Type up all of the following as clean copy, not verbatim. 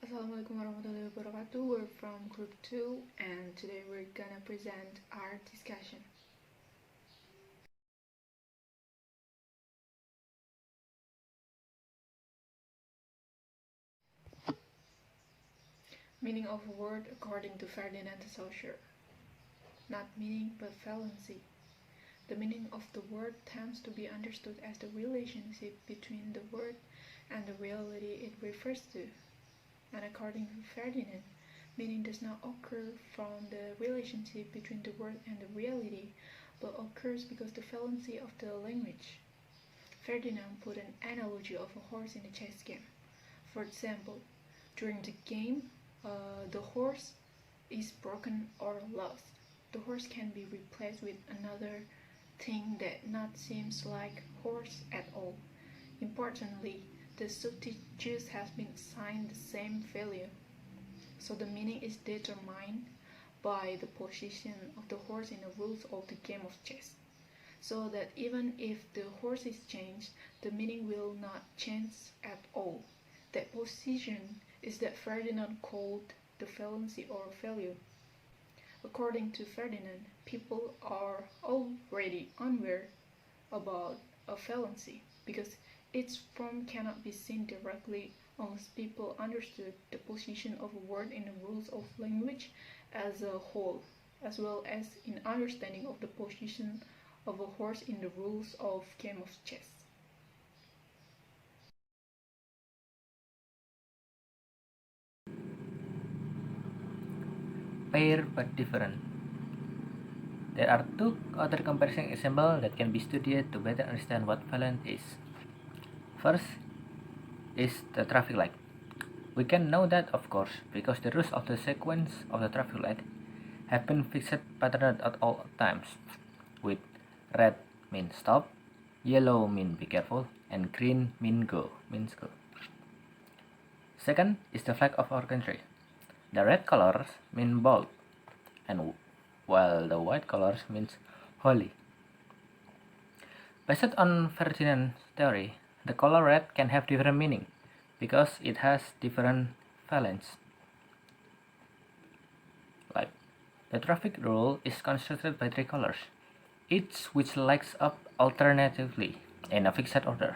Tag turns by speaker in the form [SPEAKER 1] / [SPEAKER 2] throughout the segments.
[SPEAKER 1] Assalamualaikum warahmatullahi wabarakatuh. We're from group 2 and today we're gonna present our discussion. Meaning of a word according to Ferdinand De Saussure. Not meaning but valency. The meaning of the word tends to be understood as the relationship between the word and the reality it refers to. And according to Ferdinand, meaning does not occur from the relationship between the word and the reality, but occurs because the valency of the language. Ferdinand put an analogy of a horse in a chess game. For example, during the game, the horse is broken or lost. The horse can be replaced with another thing that not seems like horse at all. Importantly, the substitutes has been assigned the same value. So the meaning is determined by the position of the horse in the rules of the game of chess. So that even if the horse is changed, the meaning will not change at all. That position is that Ferdinand called the valency or value. According to Ferdinand, people are already unaware about a valency because its form cannot be seen directly unless people understood the position of a word in the rules of language as a whole, as well as in understanding of the position of a horse in the rules of game of chess.
[SPEAKER 2] Pair but different. There are two other comparison examples that can be studied to better understand what valence is. First is the traffic light. We can know that, of course, because the rules of the sequence of the traffic light have been fixed patterned at all times, with red means stop, yellow means be careful, and green means go. Second is the flag of our country. The red colors mean bold, and while the white colors means holy. Based on Ferdinand's theory, the color red can have different meaning because it has different valence. Like, the traffic rule is constructed by three colors, each which lights up alternatively in a fixed order,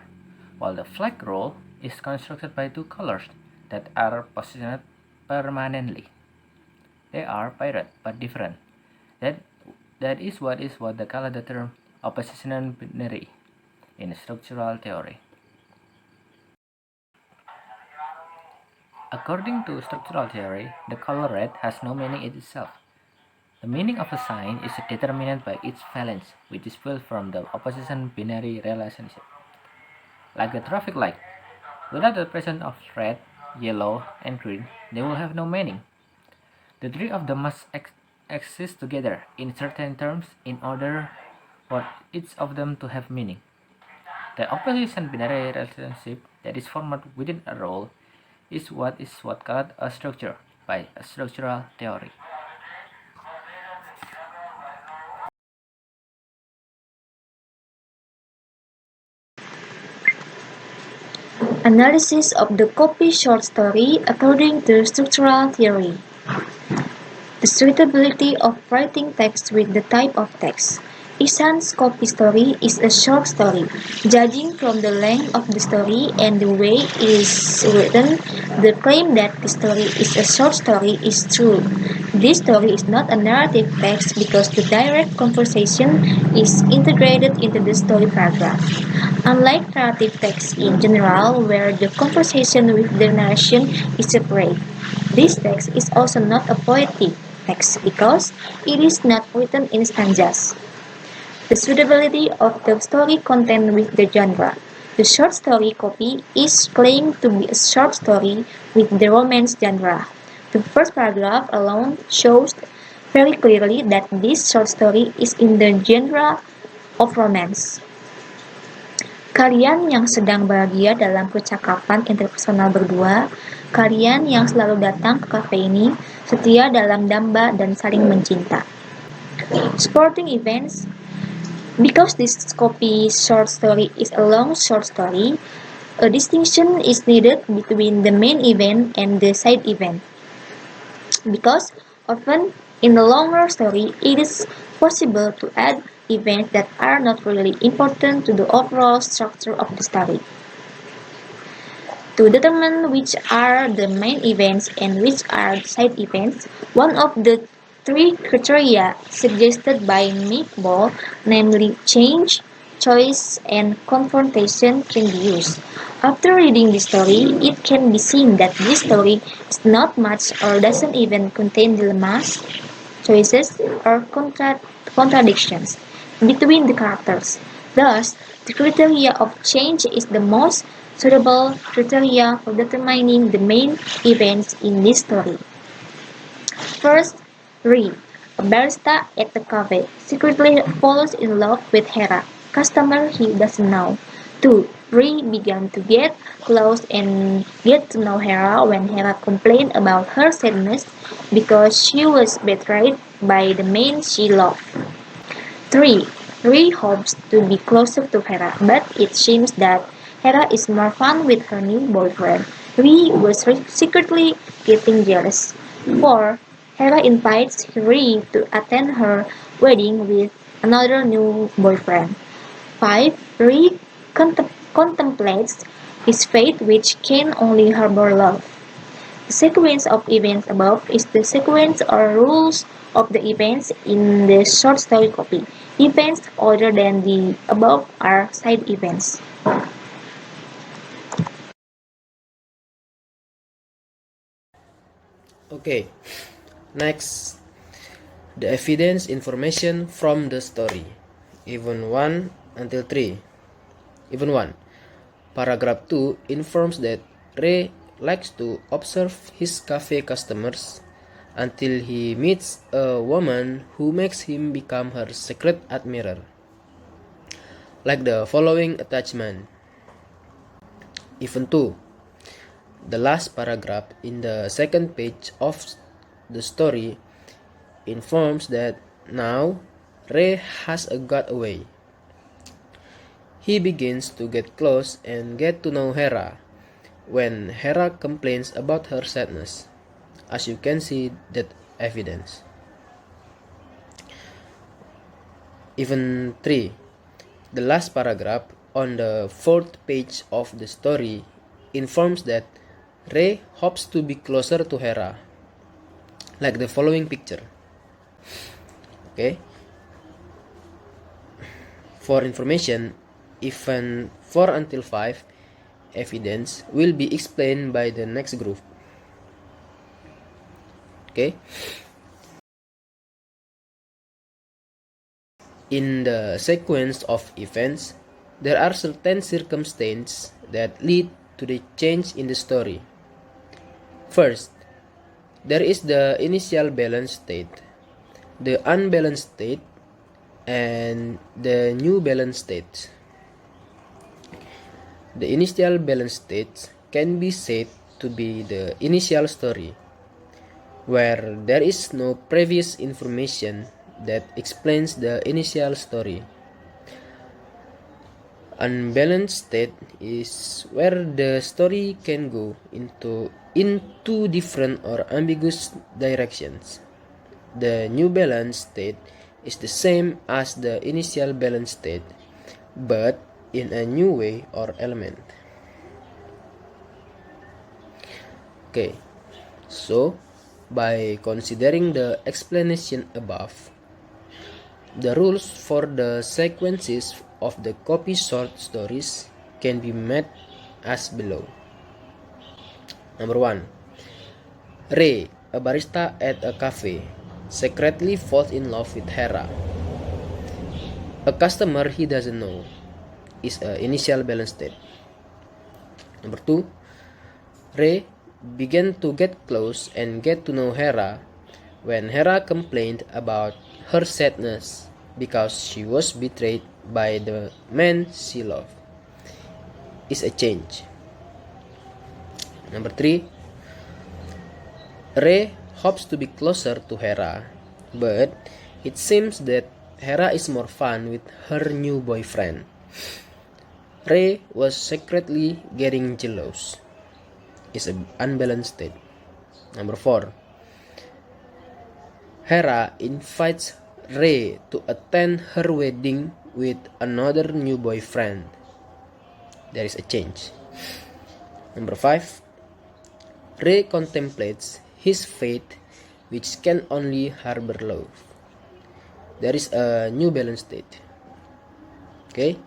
[SPEAKER 2] while the flag rule is constructed by two colors that are positioned permanently. They are paired but different. That is what they call the term oppositional binary in structural theory. According to structural theory, the color red has no meaning in itself. The meaning of a sign is determined by its valence, which is built from the opposition binary relationship. Like the traffic light, without the presence of red, yellow, and green, they will have no meaning. The three of them must exist together in certain terms in order for each of them to have meaning. The opposition binary relationship that is formed within a role is what called a structure by a structural theory.
[SPEAKER 3] Analysis of the KOPI short story according to structural theory. The suitability of writing text with the type of text. Ihsan's KOPI story is a short story. Judging from the length of the story and the way it is written, the claim that the story is a short story is true. This story is not a narrative text because the direct conversation is integrated into the story paragraph. Unlike narrative text in general, where the conversation with the narration is separate, this text is also not a poetic text because it is not written in stanzas. The suitability of the story content with the genre. The short story KOPI is claimed to be a short story with the romance genre. The first paragraph alone shows very clearly that this short story is in the genre of romance. Kalian yang sedang bahagia dalam percakapan interpersonal berdua, kalian yang selalu datang ke kafe ini, setia dalam damba dan saling mencinta. Sporting events. Because this KOPI short story is a long short story, A distinction is needed between the main event and the side event, because often in a longer story it is possible to add events that are not really important to the overall structure of the story. To determine which are the main events and which are side events, one of the three criteria suggested by Ball, namely change, choice, and confrontation, can be used. After reading the story, it can be seen that this story is not much or doesn't even contain dilemmas, choices, or contradictions between the characters. Thus, the criteria of change is the most suitable criteria for determining the main events in this story. First, Ri, a barista at the cafe, secretly falls in love with Hera, customer he doesn't know. 2. Ri began to get close and get to know Hera when Hera complained about her sadness because she was betrayed by the man she loved. 3. Ri hopes to be closer to Hera, but it seems that Hera is more fun with her new boyfriend. Ri was secretly getting jealous. 4. Hera invites Ri to attend her wedding with another new boyfriend. 5. Ri contemplates his fate, which can only harbor love. The sequence of events above is the sequence or rules of the events in the short story copy. Events other than the above are side events.
[SPEAKER 4] Okay, next, the evidence information from the story. Even 1 until 3. Even 1. Paragraph 2 informs that Ray likes to observe his cafe customers until he meets a woman who makes him become her secret admirer. Like the following attachment. Even 2. The last paragraph in the second page of the story informs that now Ray has got away. He begins to get close and get to know Hera when Hera complains about her sadness. As you can see that evidence. Even 3. The last paragraph on the fourth page of the story informs that Ray hopes to be closer to Hera, like the following picture. Okay. For information, even 4 until 5 evidence will be explained by the next group. Okay. In the sequence of events, there are certain circumstances that lead to the change in the story. First, there is the initial balanced state, the unbalanced state, and the new balanced state. The initial balanced state can be said to be the initial story, where there is no previous information that explains the initial story. Unbalanced state is where the story can go in two different or ambiguous directions. The new balanced state is the same as the initial balanced state, but in a new way or element. Okay, so by considering the explanation above, the rules for the sequences of the KOPI short stories can be met as below. Number 1. Ray, a barista at a cafe, secretly falls in love with Hera, a customer he doesn't know, is an initial balanced state. Number 2. Ray began to get close and get to know Hera when Hera complained about her sadness because she was betrayed by the man she loved, is a change. Number 3. Ray hopes to be closer to Hera, but it seems that Hera is more fun with her new boyfriend. Ray was secretly getting jealous. Is an unbalanced state. Number 4. Hera invites Ray to attend her wedding with another new boyfriend. There is a change. Number 5. Ray contemplates his fate, which can only harbor love. There is a new balanced state. Okay,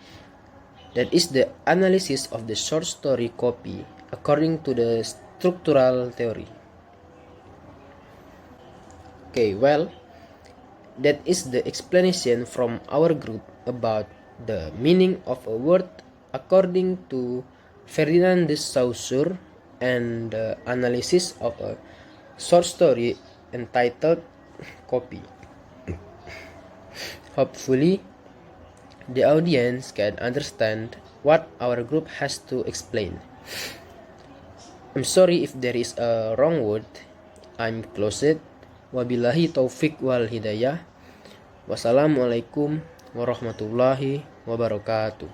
[SPEAKER 4] that is the analysis of the short story KOPI according to the structural theory. Okay, well, that is the explanation from our group about the meaning of a word according to Ferdinand De Saussure and the analysis of a short story entitled KOPI. Hopefully, the audience can understand what our group has to explain. I'm sorry if there is a wrong word. I'm closed. Wabillahi taufiq wal hidayah. Wassalamualaikum warahmatullahi wabarakatuh.